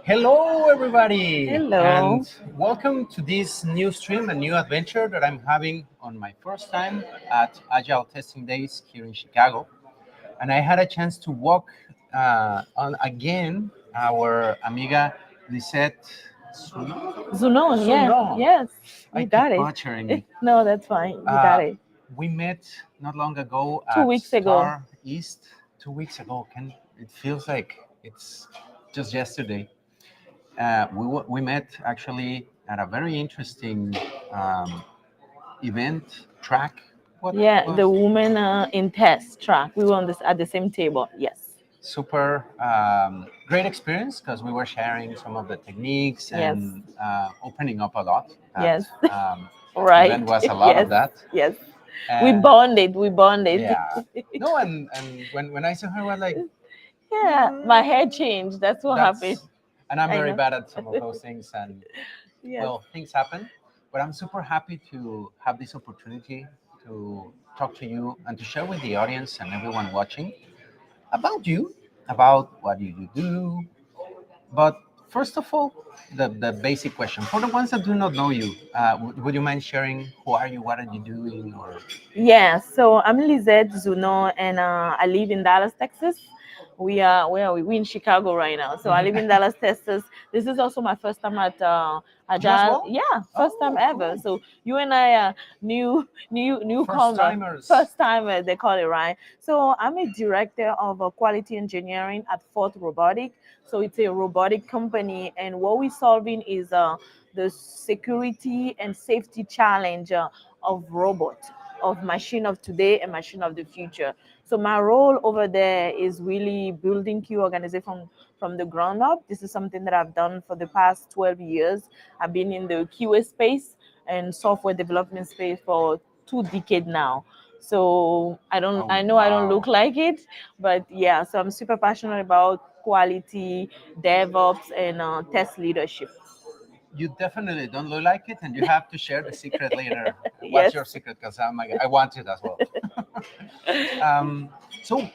Hello, everybody, Hello. and welcome to this new stream, a new adventure that I'm having on my first time at Agile Testing Days here in Chicago. And I had a chance to walk on again our amiga Lisette Zunon, yeah, Sunon. yes, I you got keep it. butchering it. No, that's fine. You got Uh, it. we met not long ago Two at weeks ago. Star East. 2 weeks ago. It feels like it's just yesterday. We met actually at a very interesting um, event track. What Yeah, was the woman in test track. We were on this at the same table. Yes. super great experience because we were sharing some of the techniques Yes. and opening up a lot. That Yes. um, Right. event was a lot of Yes. that. Yes. We And bonded. We bonded. yeah, no, and when I saw her, I was like, Yeah, my hair changed. That's what happened. that's, and I'm I very know. bad at some of those things, and Yes. well, things happen, but I'm super happy to have this opportunity to talk to you and to share with the audience and everyone watching about you, about what you do. But first of all, the basic question for the ones that do not know you, would you mind sharing who are you, what are you doing, or Yeah, so I'm Lizette Zuno, and I live in Dallas, Texas. We are where are we? We in Chicago right now. So I live in Dallas, Texas. This is also my first time at you as Agile. well? Yeah, first time Oh, ever. cool. So you and I are First newcomer, timers. first timer they call it, right? So I'm a director of quality engineering at Fort Robotic. So it's a robotic company, and what we're solving is the security and safety challenge of robots, of machine of today and machine of the future. So my role over there is really building Q organization from the ground up. This is something that I've done for the past 12 years. I've been in the QA space and software development space for 2 decades now. So Oh, I know I don't wow. look like it, but yeah, so I'm super passionate about quality, DevOps, and test leadership. You definitely don't look like it, and you have to share the secret later. What's Yes. your secret? Because I want it as well. um, so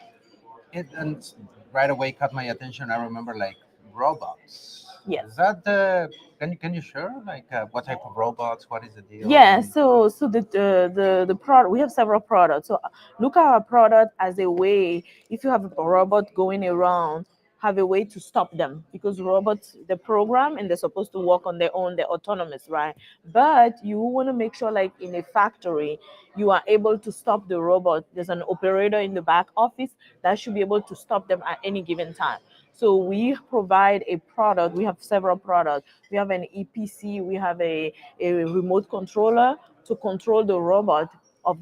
it and right away caught my attention. I remember like robots. Yes. Is that the? Can you share like what type of robots? What is the deal? Yeah, so the product, we have several products. So look at our product as a way, if you have a robot going around, have a way to stop them, because robots, the program, and they're supposed to work on their own, they're autonomous, right? But you want to make sure, like in a factory, you are able to stop the robot. There's an operator in the back office that should be able to stop them at any given time. So we provide a product. We have several products. We have an EPC. We have a remote controller to control the robot of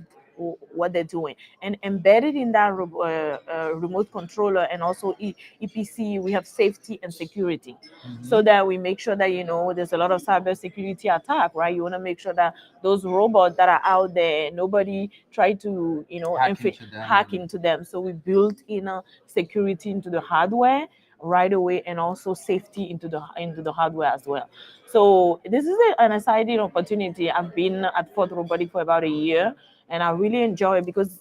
what they're doing, and embedded in that remote controller and also EPC, we have safety and security, so Mhm. that we make sure that there's a lot of cyber security attack, right? You want to make sure that those robots that are out there, nobody try to Hack into them hack and into them. So we built in a security into the hardware right away, and also safety into the hardware as well. So this is an exciting opportunity. I've been at Fort Robotic for about a year, and I really enjoy it because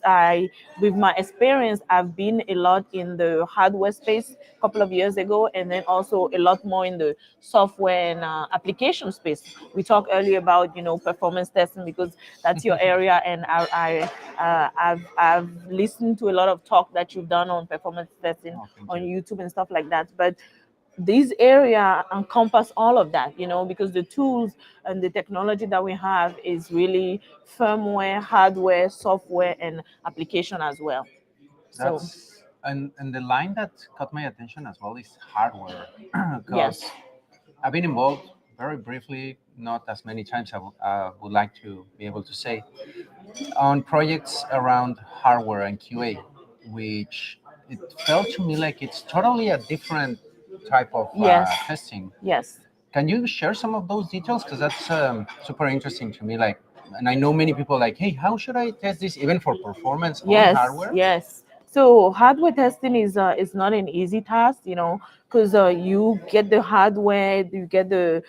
with my experience, I've been a lot in the hardware space a couple of years ago, and then also a lot more in the software and application space. We talked earlier about performance testing, because that's your area, and I've listened to a lot of talk that you've done on performance testing oh, thank on you. YouTube and stuff like that. But this area encompass all of that, because the tools and the technology that we have is really firmware, hardware, software, and application as well. So That's and the line that caught my attention as well is hardware, yes, because I've been involved very briefly, not as many times I would like to be able to say, on projects around hardware and QA, which it felt to me like it's totally a different type of yes, testing. yes. Can you share some of those details? Because that's super interesting to me. Like, and I know many people like, hey, how should I test this even for performance on Yes, hardware? yes. So hardware testing is not an easy task, because you get the hardware, you get the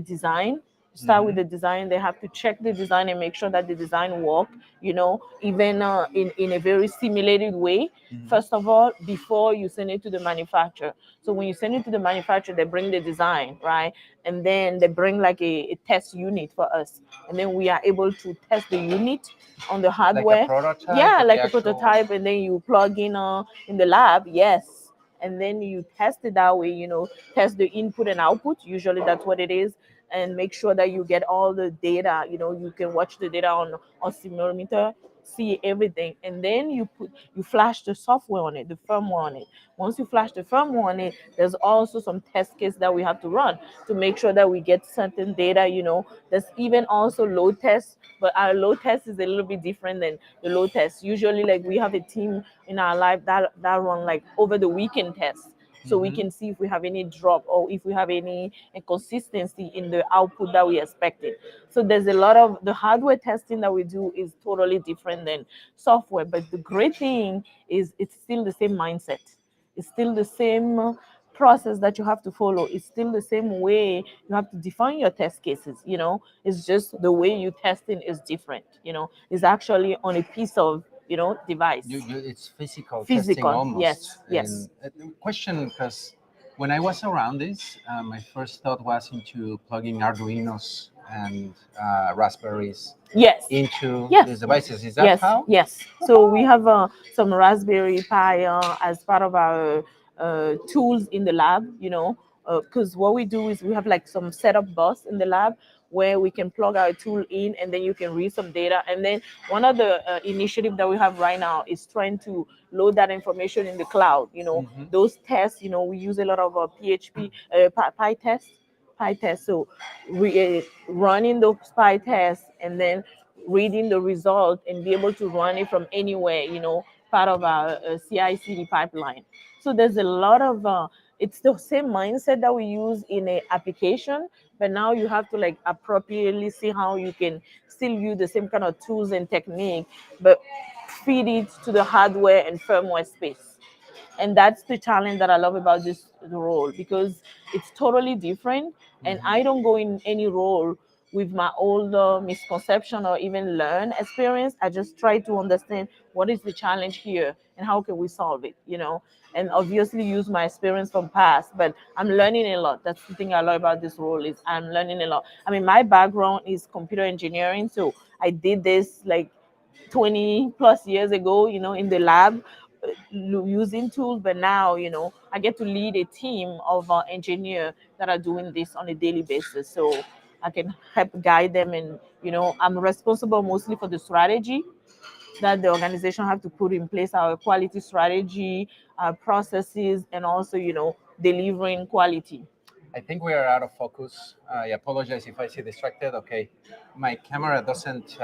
design, start with Mhm. the design. They have to check the design and make sure that the design work, even in a very simulated way. Mhm. First of all, before you send it to the manufacturer. So when you send it to the manufacturer, they bring the design, right? And then they bring like a test unit for us. And then we are able to test the unit on the Like a hardware. prototype Yeah, of the like a actual. prototype, and then you plug in the lab, yes. And then you test it that way, test the input and output. Usually that's what it is. And make sure that you get all the data. You can watch the data on simulator, see everything, and then you flash the software on it, the firmware on it. Once you flash the firmware on it, there's also some test case that we have to run to make sure that we get certain data. There's even also load tests, but our load test is a little bit different than the load test. Usually, like, we have a team in our life that run like over the weekend tests, so we Mhm. can see if we have any drop or if we have any inconsistency in the output that we expected. So there's a lot of the hardware testing that we do is totally different than software. But the great thing is it's still the same mindset. It's still the same process that you have to follow. It's still the same way you have to define your test cases. It's just the way you testing is different. It's actually on a piece of device. It's physical testing Physical, almost. yes, yes. And question, because when I was around this, my first thought was into plugging Arduinos and Raspberries Yes, into yes, these devices. Is that yes, how? yes. So we have some Raspberry Pi as part of our tools in the lab, because what we do is we have like some setup bus in the lab where we can plug our tool in and then you can read some data. And then one of the initiative that we have right now is trying to load that information in the cloud. Hmm. Those tests, we use a lot of PHP, Pi tests. So we running those spy tests and then reading the result and be able to run it from anywhere, part of our CI/CD pipeline. So there's a lot of it's the same mindset that we use in a application, but now you have to like appropriately see how you can still use the same kind of tools and technique, but feed it to the hardware and firmware space. And that's the challenge that I love about this role, because it's totally different. And Hmm. I don't go in any role with my old misconception or even learn experience. I just try to understand what is the challenge here and how can we solve it, and obviously use my experience from past. But I'm learning a lot. That's the thing I love about this role, is I'm learning a lot. I mean, my background is computer engineering, so I did this like 20 plus years ago, in the lab, using tools. But now, I get to lead a team of engineers that are doing this on a daily basis. So I can help guide them. And, I'm responsible mostly for the strategy that the organization have to put in place, our quality strategy, our processes, and also, delivering quality. I think we are out of focus. I apologize if I see distracted. Okay, my camera doesn't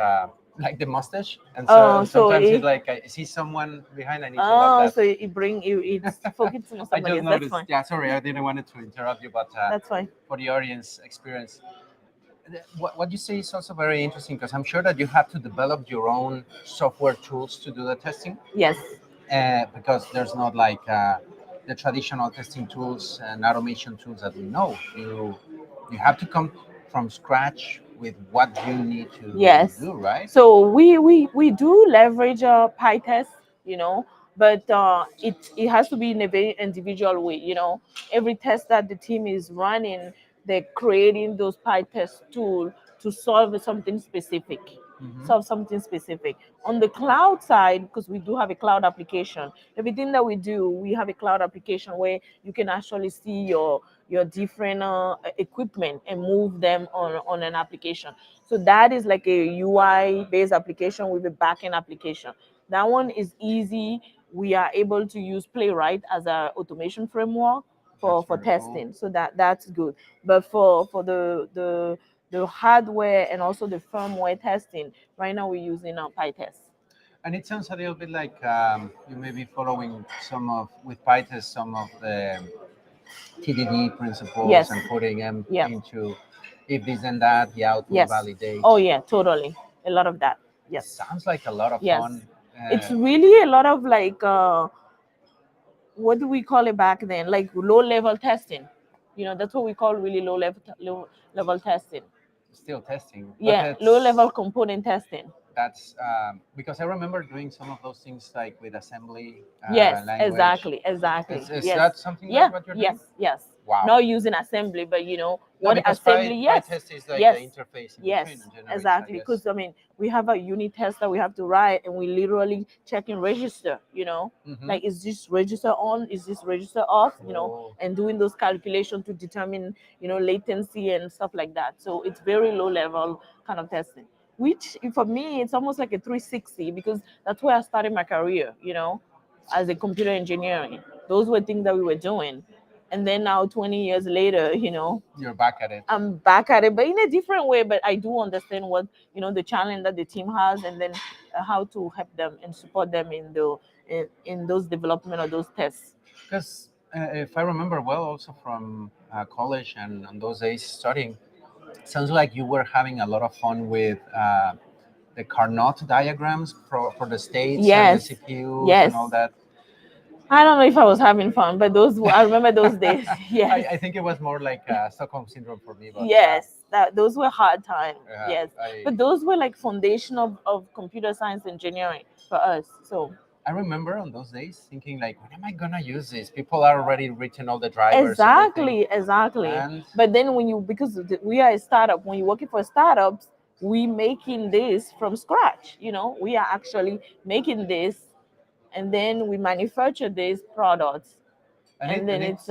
like the mustache, and so Oh, so sometimes it's like I see someone behind. I need to lock oh, that. so it's focusing on I somebody just else. That's noticed. fine. Yeah, sorry, I didn't want to interrupt you, but That's fine. for the audience experience, what you say is also very interesting because I'm sure that you have to develop your own software tools to do the testing, Yes. because there's not like the traditional testing tools and automation tools that we know. You have to come from scratch with what you need to Yes. do, right? So we do leverage PyTest, but it has to be in a very individual way. Every test that the team is running, they're creating those PyTest tool to solve something specific. Hmm. Solve something specific. On the cloud side, because we do have a cloud application, everything that we do, we have a cloud application where you can actually see your different equipment and move them on an application. So that is like a UI based application with a backend application. That one is easy. We are able to use Playwright as our automation framework That's for very cool. testing. So that's good. But for the hardware and also the firmware testing, right now we're using PyTest. And it sounds a little bit like you may be following some of with PyTest some of the TDD principles Yes. and putting them Yeah. into if this and that, the output Yes. Oh validates. yeah, totally. A lot of that. Yes. Sounds like a lot of Yes. fun. It's really a lot of like what do we call it back then? Like low level testing. That's what we call really low level testing. still testing, but Yeah, it's low level component testing. that's because I remember doing some of those things like with assembly Yes, language. exactly, exactly. Is Yes. that something Yeah, like what you're yes, doing? yes. Wow. Not using assembly, but No, what because assembly, Pi yes. test is like the Yes. interface in between Yes, and generates, I exactly. guess. Because we have a unit test that we have to write, and we literally check in register. Mm-hmm. Like, is this register on? Is this register off? Oh, And doing those calculations to determine latency and stuff like that. So it's very low level kind of testing. Which for me, it's almost like a 360, because that's where I started my career. As a computer engineering. Those were things that we were doing, and then now 20 years later, you're back at it. I'm back at it, but in a different way. But I do understand what the challenge that the team has, and then how to help them and support them in those development of those tests. Because if I remember well, also from college and on those days studying, sounds like you were having a lot of fun with the Carnot diagrams for the states and the Yes, CPUs and yes. all that. I don't know if I was having fun, but I remember those days. Yes, I think it was more like Stockholm syndrome for me, but yes. Those were hard times. yeah, Yes, but those were like foundation of computer science engineering for us. So I remember on those days thinking like, when am I gonna use this? People are already written all the drivers, everything, exactly. and But then because we are a startup, when you're working for startups, we making this from scratch. We are actually making this, and then we manufacture these products, and then it's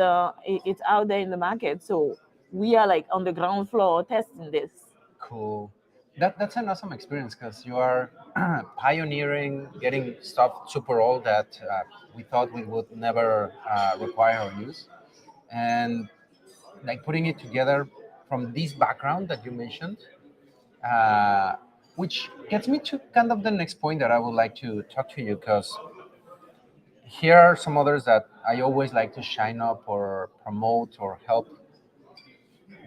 it's out there in the market. So we are like on the ground floor testing this. cool. That's an awesome experience because you are pioneering, getting stuff super old that we thought we would never require or use, and like putting it together from this background that you mentioned, uh, which gets me to kind of the next point that I would like to talk to you, because here are some others that I always like to shine up or promote or help.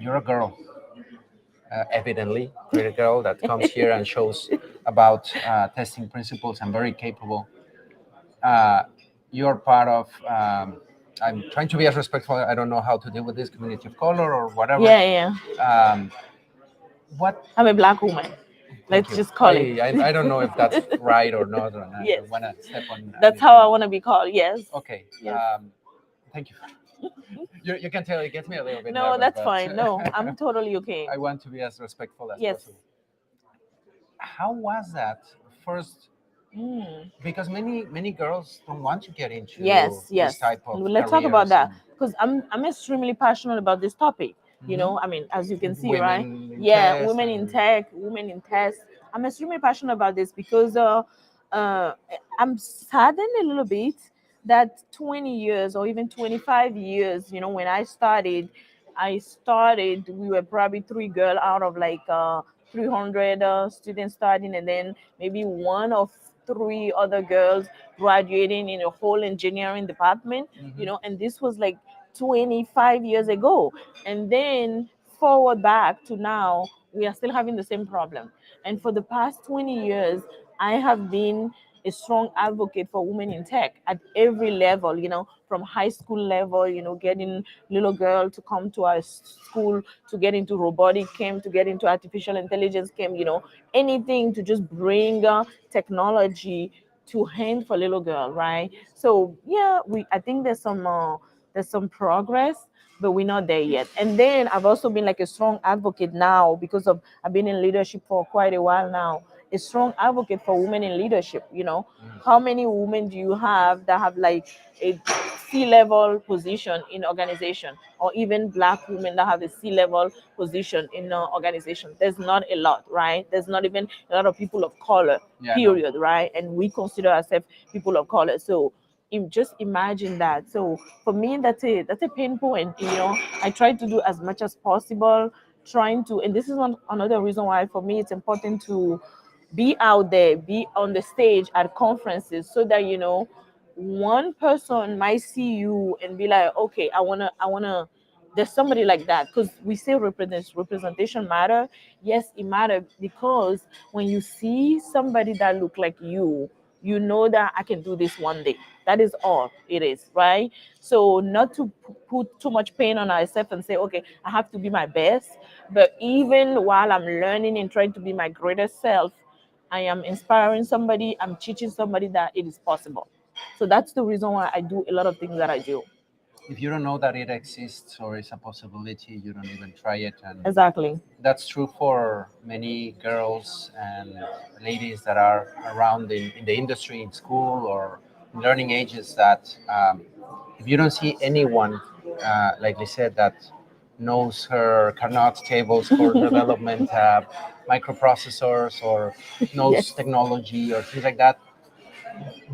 You're a girl, evidently, pretty girl that comes here and shows about testing principles and very capable. Uh, you're part of. I'm trying to be as respectful. I don't know how to deal with this community of color or whatever. Yeah, yeah. Um, what I'm a black woman. Thank Let's you. just call it. I don't know if that's right or not, and I Yes. don't want to step on That's how I anything. want to be called. Yes. Okay. Yes. Thank you. You can tell it gets me a little bit No, nervous, that's but fine. No, I'm totally okay. I want to be as respectful as Yes. possible. How was that first? Mm. Because many girls don't want to get into Yes, this yes. type of Let's talk about careers that, and because I'm extremely passionate about this topic. Mhm. I mean, as you can see, right? Women in Yeah, test women in and tech, women in test. I'm extremely passionate about this because uh, I'm saddened a little bit that 20 years or even 25 years, when I started, we were probably three girls out of like 300 students starting, and then maybe one of three other girls graduating in a whole engineering department, Mhm. and this was like 25 years ago. And then forward back to now, we are still having the same problem. And for the past 20 years, I have been a strong advocate for women in tech at every level, from high school level, getting little girl to come to our school, to get into robotic camp, to get into artificial intelligence camp, anything to just bring technology to hand for little girl, right? So yeah, I think there's some progress, but we're not there yet. And then I've also been like a strong advocate now, because of I've been in leadership for quite a while now. A strong advocate for women in leadership. How many women do you have that have like a C-level position in organization, or even black women that have a C-level position in an organization? There's not a lot, right? There's not even a lot of people of color, Yeah, no. period, right? And we consider ourselves people of color. So just imagine that. So for me, that's a pain point. I try to do as much as possible, trying to, and this is another reason why for me it's important to be out there, be on the stage at conferences, so that one person might see you and be like, okay, I wanna. There's somebody like that, because we say representation matter. Yes, it matters, because when you see somebody that look like you you know that I can do this one day. That is all it is, right? So not to put too much pain on ourselves and say, okay, I have to be my best. But even while I'm learning and trying to be my greatest self, I am inspiring somebody, I'm teaching somebody that it is possible. So that's the reason why I do a lot of things that I do. If you don't know that it exists or is a possibility, you don't even try it. And Exactly. that's true for many girls and ladies that are around in the industry, in school, or in learning ages. That if you don't see anyone, like they said, that knows her Carnot tables for development, microprocessors, or knows Yes. technology or things like that,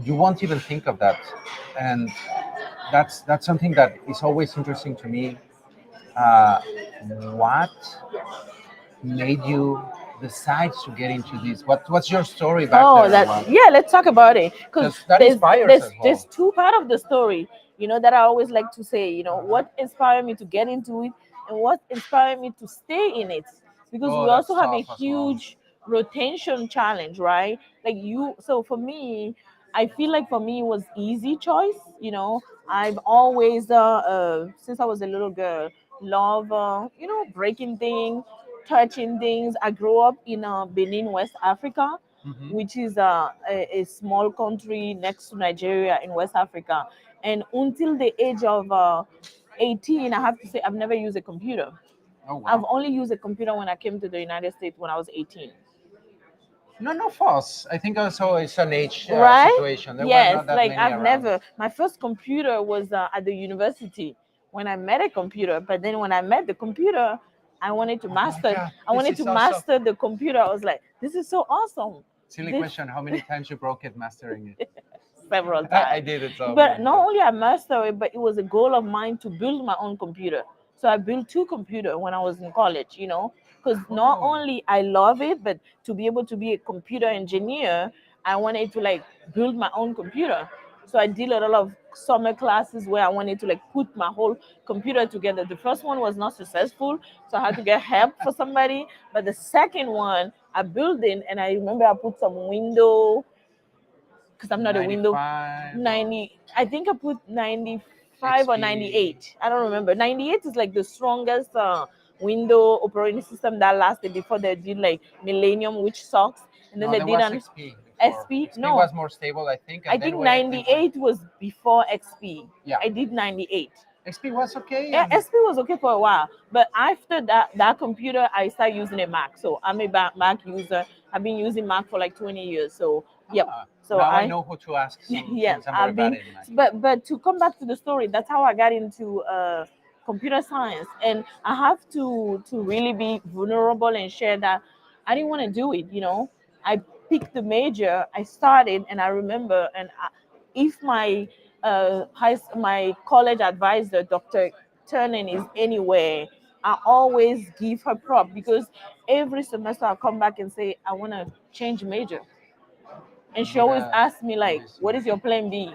you won't even think of that. And that's something that is always interesting to me. Uh, what made you decide to get into this? What's your story back Oh, there? that yeah. Let's talk about it because Because that there's inspires there's as there's well. two part of the story, that I always like to say. What inspired me to get into it, and what inspired me to stay in it, because Oh, we that's also have a tough as well. huge rotation challenge, right? Like you. So for me, I feel like for me it was easy choice. I've always since I was a little girl love breaking things, touching things. I grew up in Benin, West Africa, Hmm. which is a small country next to Nigeria in West Africa. And until the age of 18, I have to say I've never used a computer. Oh I've wow. only used a computer when I came to the United States when I was 18. None of us. I think also it's an age Right? situation. There were Yes, not that like many I've around. never. My first computer was at the university when I met a computer. But then when I met the computer, I wanted to Oh my master. God, I this wanted is to awesome. master the computer. I was like, this is so awesome. Silly This question. How many times you broke it mastering it? several I times. did it so But many not times. only I mastered it, but it was a goal of mine to build my own computer. So I built two computers when I was in college, because not Oh, only I love it, but to be able to be a computer engineer, I wanted to like build my own computer. So I did a lot of summer classes where I wanted to like put my whole computer together. The first one was not successful, so I had to get help for somebody. But the second one, I built it, and I remember I put some window because I'm not a window 95 or 90. I think I put 95 or XP. 98. I don't remember. 98 is like the strongest window operating system that lasted before they did like Millennium, which sucks. And then No, they there did was an XP before. XP. XP No, was more stable, I think, I and then think we went. 98 was before XP. Yeah, I did 98. XP was okay, and SP was okay for a while, but after that computer, I started using a Mac. So I'm a Mac user. I've been using Mac for like 20 years. So yep. So now I I know who to ask. yeah, Since I'm very I've bad been. in Mac. But to come back to the story, that's how I got into computer science, and I have to really be vulnerable and share that I didn't want to do it. I picked the major, I started, and I remember, and if my college advisor, Dr. Turner, is anywhere, I always give her prop because every semester I come back and say I want to change major, and she What always a asks me like, "What is amazing. your plan B?"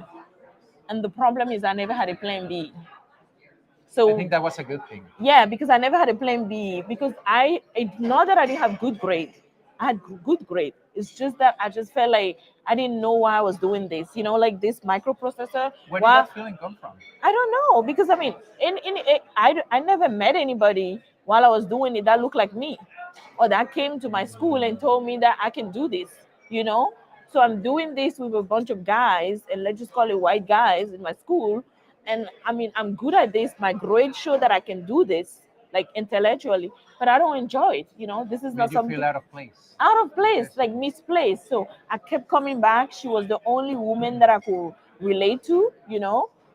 And the problem is I never had a plan B. I So think that was a good thing. yeah, because I never had a plan B because it's not that I didn't have good grade. I had good grade. It's just that I just felt like I didn't know why I was doing this. Like this microprocessor. Where did Why? that feeling come from? I don't know because I mean, I never met anybody while I was doing it that looked like me, or that came to my school and told me that I can do this. You know, so I'm doing this with a bunch of guys, and let's just call it white guys in my school. And I mean, I'm good at this. My grades show that I can do this, like intellectually, but I don't enjoy it. This is not Made you feel something out of place. out of place, Interesting. like misplaced. So I kept coming back. She was the only woman that I could relate to.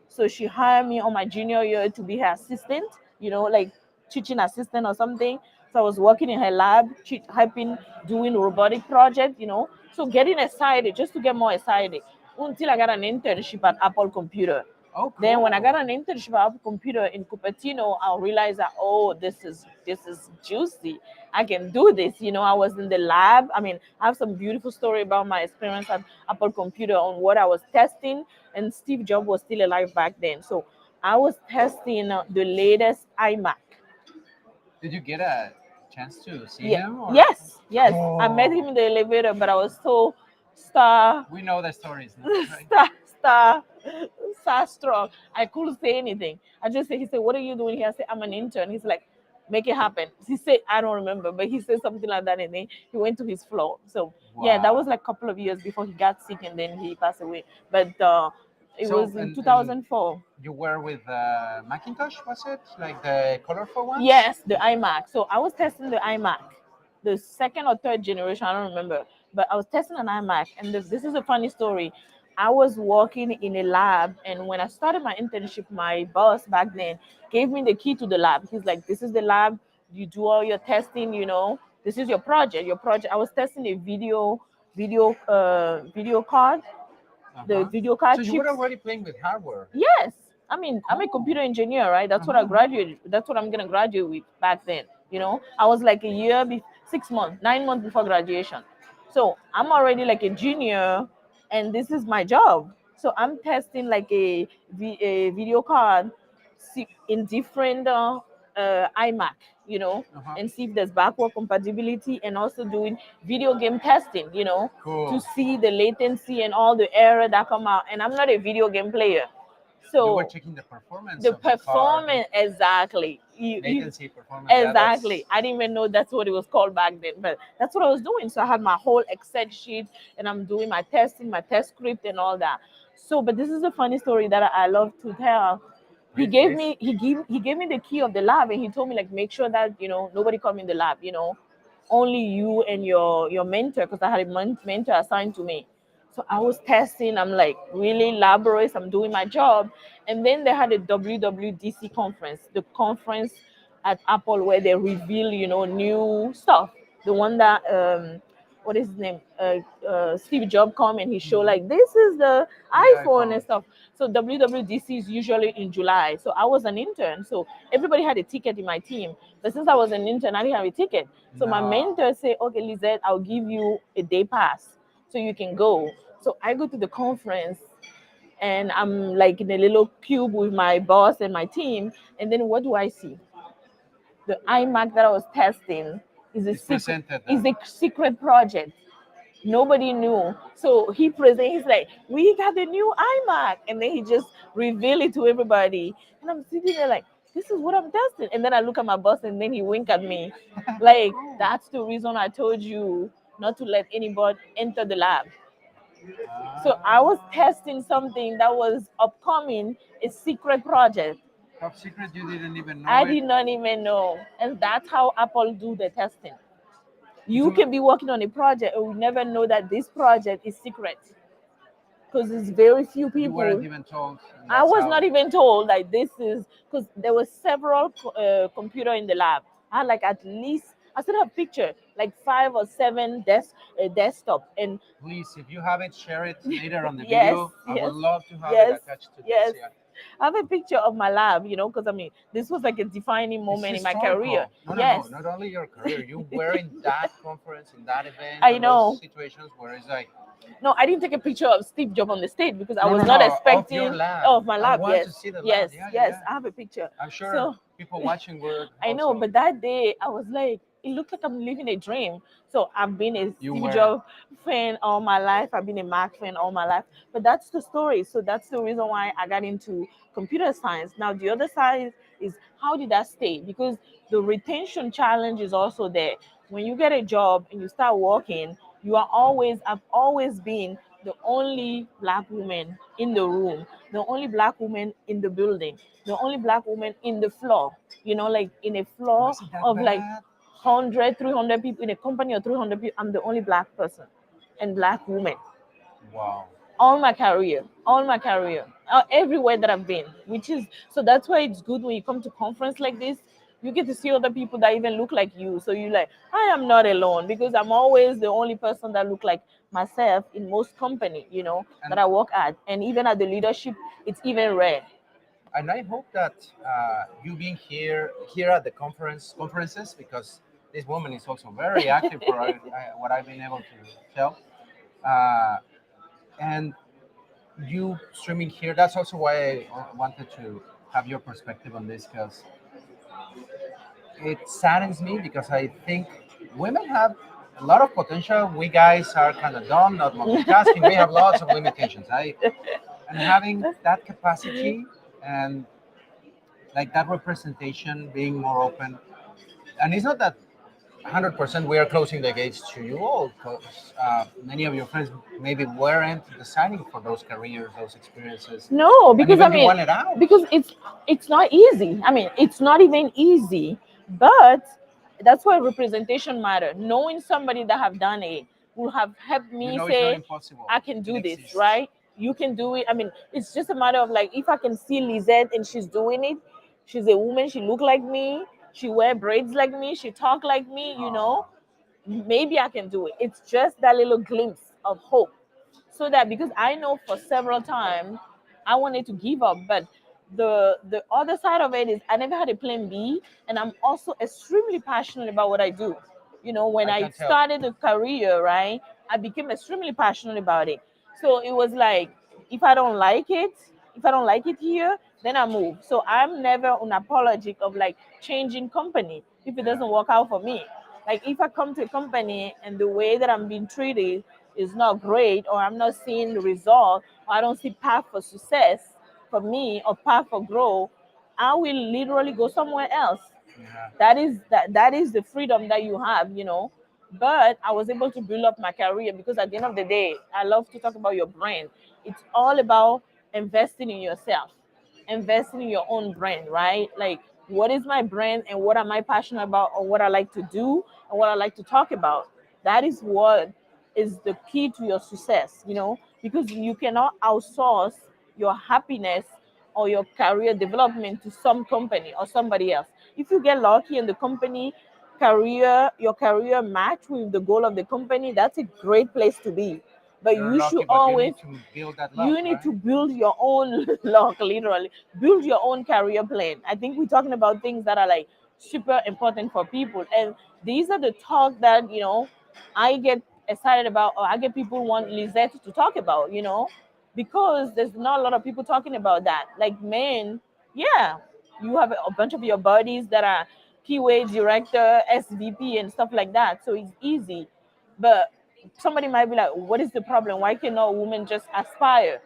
So she hired me on my junior year to be her assistant, like teaching assistant or something. So I was working in her lab, helping doing robotic project. So getting excited just to get more excited until I got an internship at Apple Computer. Oh, Then when I got cool. an internship at Apple Computer in Cupertino, I realized that, oh, this is juicy. I can do this. I was in the lab. I mean, I have some beautiful story about my experience at Apple Computer on what I was testing, and Steve Jobs was still alive back then. So I was testing the latest iMac. Did you get a chance to see Yeah. him or? Yes. Yes. I met Oh, him in the elevator, but I was so star, We know the stories, no? Right? star, star, star strong. I couldn't say anything. I just said, he said, "What are you doing here?" I said, "I'm an intern." He's like, "Make it happen." He said, I don't remember, but he said something like that, and then he went to his floor. So yeah, that was Wow. like a couple of years before he got sick, and then he passed away. But it So, was in and 2004. you were with Macintosh, was it? Like the colorful ones? Yes, the iMac. So I was testing the iMac, the second or third generation, I don't remember. But I was testing an iMac, and this is a funny story. I was working in a lab, and when I started my internship, my boss back then gave me the key to the lab. He's like, "This is the lab. You do all your testing. This is your project. Your project." I was testing a video card, the Uh-huh. video So card you were chips. already playing with hardware. Yes. I mean, I'm a Cool. computer engineer, right? That's what I Uh-huh. graduated. That's what I'm gonna graduate with back then. I was like a year, 6 months, 9 months before graduation. So I'm already like a junior, and this is my job. So I'm testing like a video card in different iMac, Uh-huh. and see if there's backward compatibility, and also doing video game testing, to Cool. see the latency and all the error that come out. And I'm not a video game player, You were so checking the performance the of the card, performance, exactly. latency performance. Yeah, Exactly. that's I didn't even know that's what it was called back then, but that's what I was doing. So I had my whole Excel sheet, and I'm doing my testing, my test script, and all that. So, but this is a funny story that I love to tell. He please, gave please. me he gave me the key of the lab, and he told me, like, make sure that nobody come in the lab, only you and your mentor, because I had a mentor assigned to me. So I was testing. I'm like really laborious. I'm doing my job, and then they had a WWDC conference, the conference at Apple where they reveal new stuff. The one that what is his name? Steve Jobs come and he show Mhm. like this is the The iPhone and iPhone. stuff. So WWDC is usually in July. So I was an intern. So everybody had a ticket in my team. But since I was an intern, I didn't have a ticket. So my No. mentor said, "Okay, Lizette, I'll give you a day pass so you can go." So I go to the conference, and I'm like in a little cube with my boss and my team. And then what do I see? The iMac that I was testing is a It's secret presented is there. a secret project. Nobody knew. So he present. He's like, "We got the new iMac," and then he just reveal it to everybody. And I'm sitting there like, "This is what I'm testing." And then I look at my boss, and then he wink at me, like, Cool. "That's the reason I told you not to let anybody enter the lab." So I was Ah, testing something that was upcoming, a secret project. top secret, you didn't even know I it. did not even know. And that's how Apple do the testing. You So can be working on a project and we never know that this project is secret, because it's very few you weren't people. even told, and I that's was how. not even told like this is, because there were several computer in the lab. I had like at least, I still have picture like 5 or 7 desktop. And Please, if you have it, share it later on the yes, video. I would yes, love to have it yes, attached to this. yes. Yeah, I have a picture of my lab, because I mean, this was like a defining it's moment in my career. historical. No, no, no. Yes, Not only your career, you were in that conference, in that event, I on those know. situations where it's like, No, I didn't take a picture of Steve Jobs on the stage because I no, was no, not no, of your expecting lab. of my I lab. want Yes, to see the lab. yes, Yeah, yeah, yes. yeah. I have a picture. I'm sure So people watching would I know, also. but that day I was like, it looked like I'm living a dream. So I've been a You Steve were. Jobs fan all my life. I've been a Mac fan all my life. But that's the story. So that's the reason why I got into computer science. Now the other side is how did that stay? Because the retention challenge is also there. When you get a job and you start working, I've always been the only black woman in the room, the only black woman in the building, the only black woman in the floor, like in a floor Was it that of like bad? 100, 300 people, in a company of 300 people. I'm the only black person and black woman. Wow. All my career, everywhere that I've been, which is, so that's why it's good when you come to conference like this. You get to see other people that even look like you. So you like, I am not alone, because I'm always the only person that look like myself in most company, that And I work at. And even at the leadership, it's even rare. and I hope that you being here at the conferences, because this woman is also very active for what I've been able to tell, uh, and you streaming here. That's also why I wanted to have your perspective on this, because it saddens me, because I think women have a lot of potential. We guys are kind of dumb, not multitasking. We have lots of limitations. And having that capacity and like that representation, being more open, and it's not that 100% we are closing the gates to you all because many of your friends maybe weren't deciding for those careers, those experiences, No, and because I even you mean, wanted out. because it's not easy. I mean, it's not even easy. But that's why representation matter. Knowing somebody that have done it will have helped You me know, it's not say, impossible. I can It do this, exists. right? You can do it. I mean, it's just a matter of like if I can see Lizette and she's doing it, she's a woman, she look like me, she wear braids like me, she talk like me, Aw. maybe I can do it. It's just that little glimpse of hope. So that because I know for several times I wanted to give up, but the other side of it is I never had a plan B, and I'm also extremely passionate about what I do. When I I can tell. started the career, right, I became extremely passionate about it. So it was like if I don't like it, if I don't like it here, then I move. So I'm never unapologetic of like changing company if it Yeah. doesn't work out for me. Like if I come to a company and the way that I'm being treated is not great, or I'm not seeing the result, or I don't see path for success for me or path for growth, I will literally go somewhere else. Yeah. That is the freedom that you have. But I was able to build up my career because at the end of the day, I love to talk about your brand. It's all about investing in yourself, investing in your own brand, right? Like, what is my brand and what am I passionate about, or what I like to do and what I like to talk about? That is what is the key to your success, because you cannot outsource your happiness or your career development to some company or somebody else. If you get lucky and the company your career match with the goal of the company, that's a great place to be. But You're you should lucky, but you always need to build that luck, you need right? to build your own luck, literally build your own career plan. I think we're talking about things that are like super important for people, and these are the talk that I get excited about, or I get people want Lizette to talk about, because there's not a lot of people talking about that. Like, men, yeah, you have a bunch of your buddies that are QA director, SVP, and stuff like that, so it's easy. But somebody might be like, what is the problem? Why cannot women just aspire?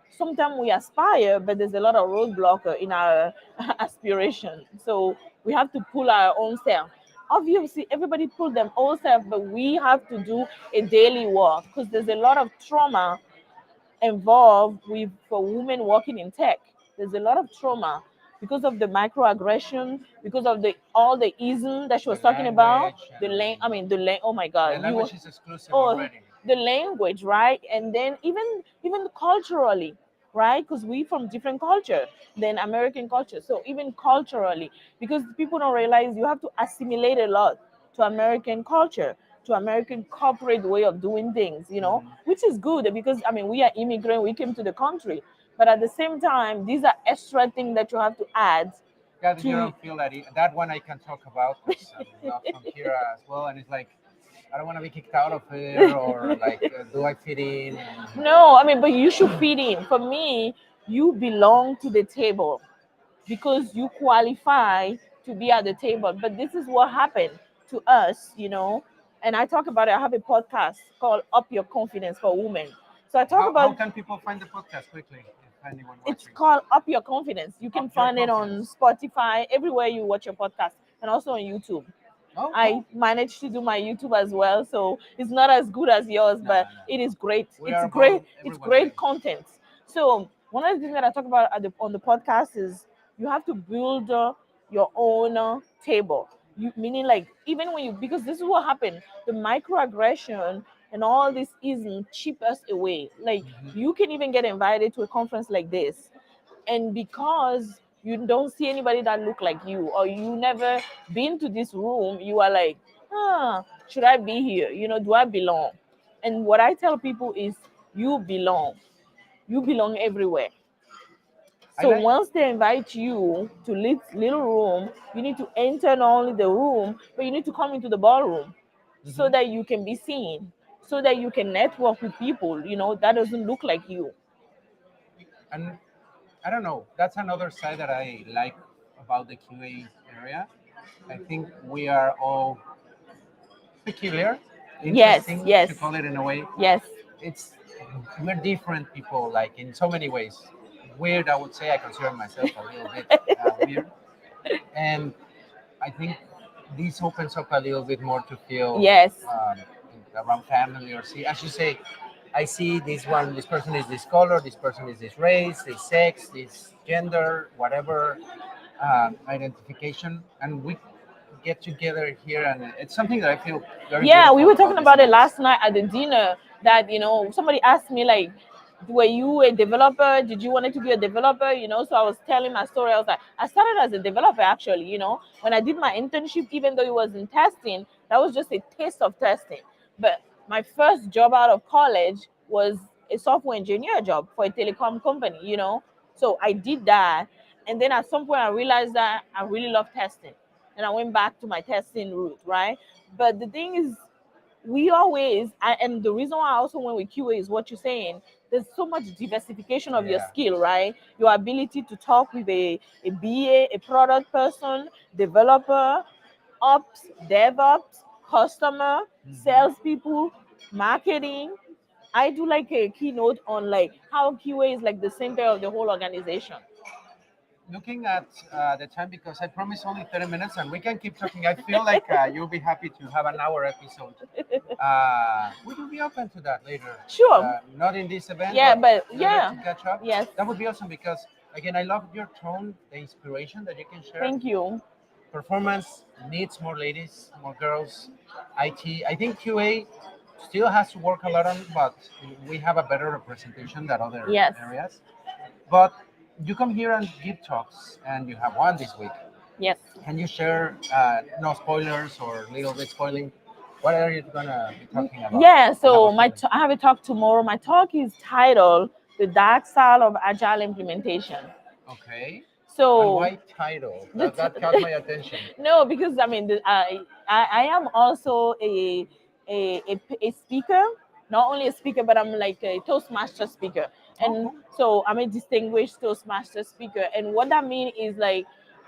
Sometimes we aspire, but there's a lot of roadblock in our aspiration. So we have to pull our own self. Obviously, everybody pull them own self, but we have to do a daily work because there's a lot of trauma involved with for women working in tech. There's a lot of trauma because of the microaggression, because of the all the ism that she The was talking about. language The and lane, I mean, oh my the God, language is exclusive oh, already. the language, right? And then even culturally, right? Because we from different culture than American culture. So even culturally, because people don't realize you have to assimilate a lot to American culture, to American corporate way of doing things, Mhm. which is good because I mean we are immigrant, we came to the country. But at the same time, these are extra things that you have to add Yeah, that you to. don't feel that that one I can talk about because I'm not from here as well, and it's like I don't want to be kicked out of here or like do I fit in? And No, I mean, but you should fit in. For me, you belong to the table because you qualify to be at the table. But this is what happened to us. And I talk about it. I have a podcast called Up Your Confidence for Women. So I talk how about can people find the podcast quickly if anyone it's watching? called Up Your Confidence. You can Up your find it on confidence. Spotify, everywhere you watch your podcast, and also on YouTube. Oh, I cool. managed to do my YouTube as well, so it's not as good as yours, No, but no, it is great. we It's are great. born It's everyone's way. great content. So one of the things that I talk about on the podcast is you have to build your own table. Meaning like even when you because this is what happened. The microaggression and all this isn't cheap us away. Like Mhm. you can even get invited to a conference like this, and because you don't see anybody that look like you, or you never been to this room, you are like, should I be here? Do I belong? And what I tell people is you belong. You belong everywhere. I So like. once they invite you to little room, you need to enter not only the room, but you need to come into the ballroom so Mhm. that you can be seen, so that you can network with people that doesn't look like you. And I don't know. That's another side that I like about the QA area. I think we are all peculiar Yes, interesting yes, to call it in a way. yes. It's we're different people, like in so many ways. Weird, I would say. I consider myself a little bit weird, and I think this opens up a little bit more to feel Yes. around family or see, as you say. I see this one. This person is this color. This person is this race, this sex, this gender, whatever identification, and we get together here, and it's something that I feel very Yeah, we beautiful were about talking these about it events. last night at the dinner that, somebody asked me like, were you a developer? Did you wanted to be a developer? So I was telling my story. I was like, I started as a developer actually, when I did my internship, even though it was in testing, that was just a taste of testing. But my first job out of college was a software engineer job for a telecom company. So I did that. And then at some point I realized that I really love testing. And I went back to my testing route, right? But the thing is, and the reason why I also went with QA is what you're saying. There's so much diversification of your Yeah. skill, right? Your ability to talk with a BA, a product person, developer, ops, DevOps, customer, Mhm. salespeople, marketing. I do like a keynote on like how QA is like the center of the whole organization. Looking at the time, because I promised only 30 minutes and we can keep talking. I feel like you'll be happy to have an hour episode. Would you be open to that later? Sure. Not in this event, Yeah, but but later yeah. to catch up. Yes. That would be awesome because, again, I love your tone, the inspiration that you can share. Thank you. Performance needs more ladies, more girls. IT, I think QA still has to work a lot on, but we have a better representation than other Yes. areas. But you come here and give talks, and you have one this week. Yes. Can you share, no spoilers or little bit spoiling, what are you gonna be talking about? Yeah, I have a so feeling. I have a talk tomorrow. My talk is titled "The Dark Side of Agile Implementation." Okay. And So, why title? the That caught my attention. no, because I mean, I am also a speaker. Not only a speaker, but I'm like a Toastmaster speaker, Oh, and cool. so I'm a distinguished Toastmaster speaker. And what that means is like,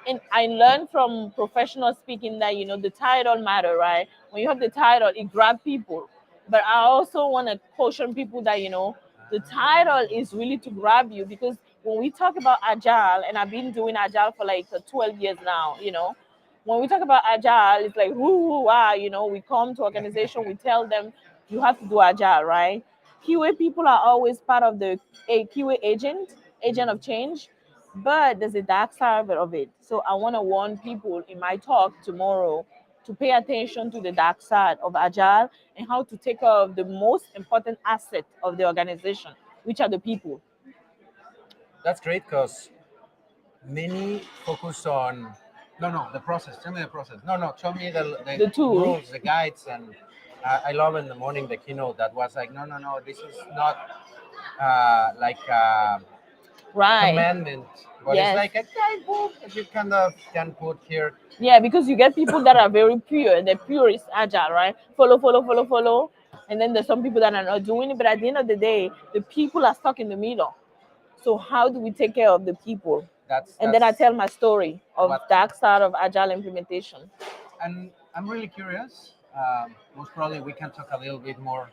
and I learned from professional speaking that the title matter, right? When you have the title, it grabs people. But I also want to caution people that the title is really to grab you, because when we talk about agile, and I've been doing agile for like 12 years now, when we talk about agile, it's like who are, we come to organization, we tell them you have to do agile, right? QA people are always part of the a QA agent of change, but there's a dark side of it. So I want to warn people in my talk tomorrow to pay attention to the dark side of agile and how to take care of the most important asset of the organization, which are the people. That's great because many focus on no the process. Tell me the process. No, show me the The tool. rules, the guides, and I love in the morning the keynote that was like no, this is not like Right. commandment, but it's Yes. like a guidebook that you kind of can put here. Yeah, because you get people that are very pure. They're purist agile, right? Follow, follow, follow, follow. And then there's some people that are not doing it. But at the end of the day, the people are stuck in the middle. So how do we take care of the people? And then I That's tell my story of what, dark side of agile implementation. and I'm really curious. Most probably we can talk a little bit more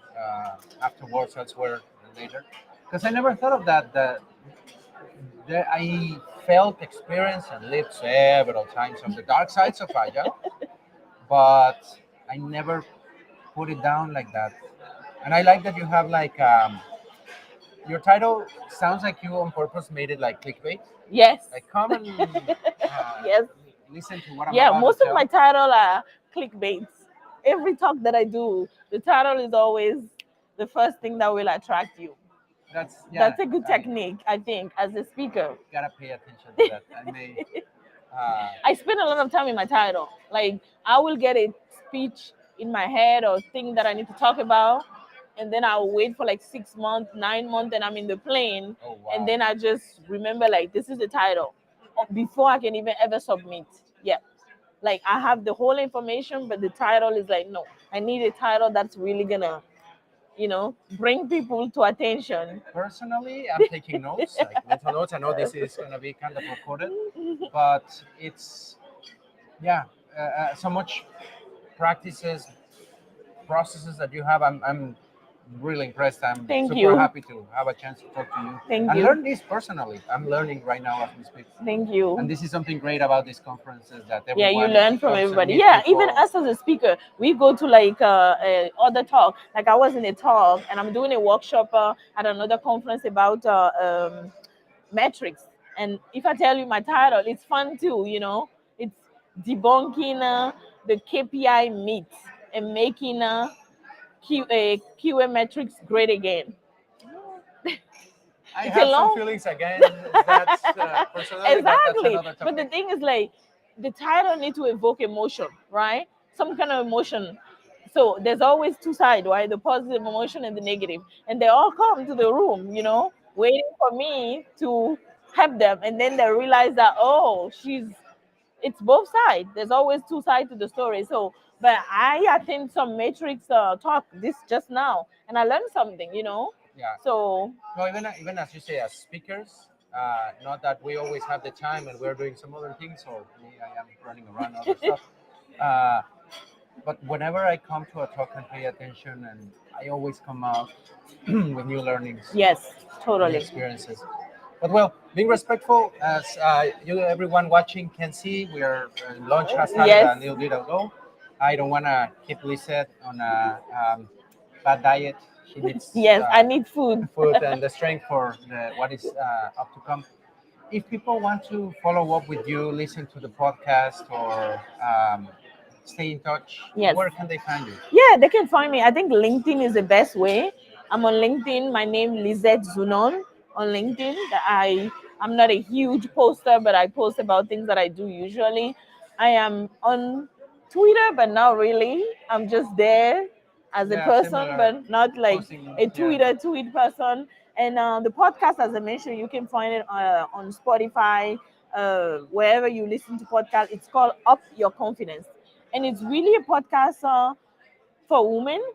afterwards, elsewhere later, because I never thought of that. I felt, experienced, and lived several times on the dark sides of Agile, but I never put it down like that. And I like that you have like your title sounds like you on purpose made it like clickbait. Yes. Like come and Yes. listen to what I'm Yeah, about to most of my tell. title are clickbaits. Every talk that I do, the title is always the first thing that will attract you. That's yeah. That's a good I technique, I think, as a speaker. gotta pay attention to that. I may. Uh, I spend a lot of time in my title. Like I will get a speech in my head or thing that I need to talk about, and then I'll wait for like 6 months, 9 months, and I'm in the plane, oh and wow. then I just remember like this is the title before I can even ever submit. Yeah. Like I have the whole information, but the title is like no. I need a title that's really gonna, bring people to attention. Personally, I'm taking notes, like mental notes. I know this is gonna be kind of recorded, but it's yeah, so much practices processes that you have. I'm really impressed. I'm Thank super you. happy to have a chance to talk to you Thank and you. learn this personally. I'm learning right now as we speak. Thank And you. this is something great about these conferences that Yeah, you everyone learn from comes and everybody. meet Yeah, even people. us as a speaker, we go to like other talk. Like I was in a talk, and I'm doing a workshop at another conference about metrics. And if I tell you my title, it's fun too. It's debunking the KPI myths and making QA metrics great again. I It's a have some long feelings again. That's personally, but that's exactly. another But the topic. thing is, like, the title need to evoke emotion, right? Some kind of emotion. So there's always two sides, right? The positive emotion and the negative, and they all come to the room, waiting for me to help them, and then they realize that, oh, it's both sides. There's always two sides to the story. So, but I attend some matrix talk this just now, and I learned something. Yeah. So No, even as you say, as speakers, not that we always have the time and we're doing some other things, or me, I am running around other stuff. Uh, but whenever I come to a talk and pay attention, and I always come out with new learnings, yes, new totally. experiences. But well, being respectful, as you everyone watching can see, we are launch has started Yes. a little bit ago. I don't want to keep Lisette on a bad diet. She needs Yes, I need food. food and the strength for what is up to come. If people want to follow up with you, listen to the podcast, or stay in touch, Yes. where can they find you? Yeah, they can find me. I think LinkedIn is the best way. I'm on LinkedIn. My name Lizette Zunon on LinkedIn. I'm not a huge poster, but I post about things that I do usually. I am on Twitter, but not really. I'm just there as a Yeah, person, similar. but not like Posting a here and there. tweet person. And the podcast, as I mentioned, you can find it on Spotify, wherever you listen to podcasts. It's called Up Your Confidence, and it's really a podcast for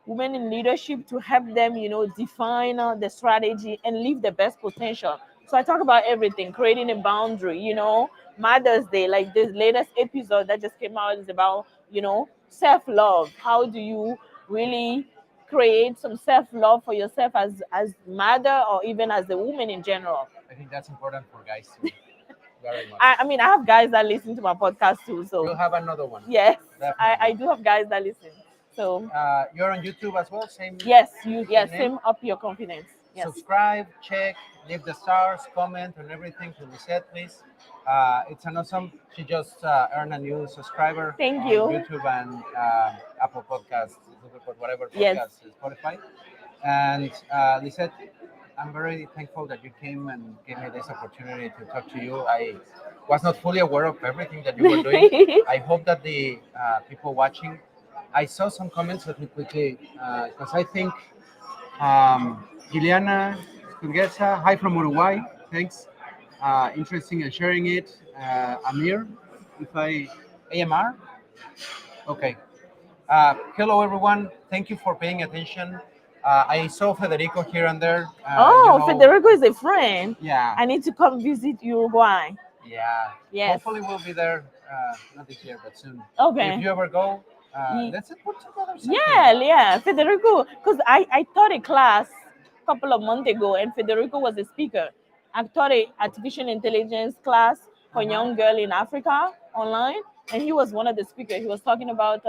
women in leadership, to help them, define the strategy and live the best potential. So I talk about everything, creating a boundary. Mother's Day, like this latest episode that just came out, is about self love. How do you really create some self love for yourself as mother, or even as a woman in general? I think that's important for guys too, very much. I mean, I have guys that listen to my podcast too. You'll So have another one, yes, I definitely. do have guys that listen. So You're on YouTube as well, yes, same name. same up your confidence. Yes. Subscribe, check, leave the stars, comment on everything to Lisette, please. It's an awesome. She just earned a new subscriber Thank on you. YouTube and Apple Podcasts, Google whatever Yes. podcast, Spotify. And Lisette, I'm very thankful that you came and gave me this opportunity to talk to you. I was not fully aware of everything that you were doing. I hope that the people watching, I saw some comments. Let me quickly, because I think Juliana Sturguesa, hi from Uruguay. Thanks. Interesting and sharing it. Amir, if I AMR. Okay. Hello, everyone. Thank you for paying attention. I saw Federico here and there. Oh, Federico is a friend. Yeah. I need to come visit Uruguay. Yeah. Yes. Hopefully, we'll be there. Not this year, but soon. Okay. If you ever go, Ye- let's put together something. Yeah, Federico. Because I taught a class a couple of months ago, and Federico was a speaker. I taught a artificial intelligence class for a young girl in Africa online, and he was one of the speakers. He was talking about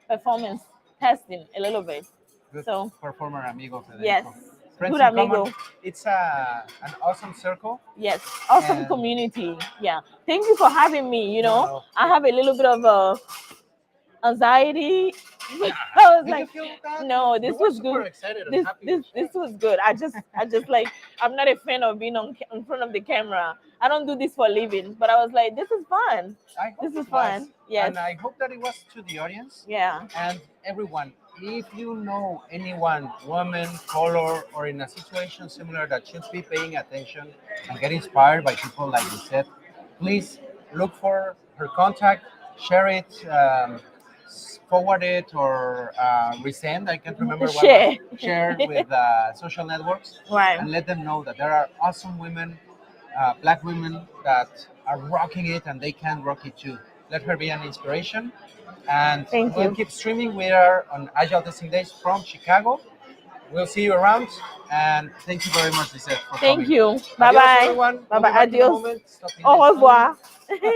performance testing a little bit. Good So performer, amigo Federico. yes, Friends good in amigo. common. It's an awesome circle. Yes, awesome And- community. Yeah, thank you for having me. No. I have a little bit of anxiety. I was Did like, you feel bad? no, You this were was super good. excited and This happy. this was good. I just like, I'm not a fan of being in front of the camera. I don't do this for a living, but I was like, this is fun. I hope This is it was. fun. Yes. And I hope that it was to the audience. Yeah. And everyone, if you know anyone, woman, color, or in a situation similar that should be paying attention and get inspired by people like you said, please look for her contact, share it, forward it, or resend. I can't remember what Share. was shared with social networks, Right. and let them know that there are awesome women, black women that are rocking it, and they can rock it too. Let her be an inspiration. And Thank we'll you. keep streaming. We are on Agile Testing Days from Chicago. We'll see you around. And thank you very much, Lisette, for Thank coming. you. Bye Adios, bye. everyone. Bye We'll be bye. back in a Adios. moment. Stop in Au this soon. revoir.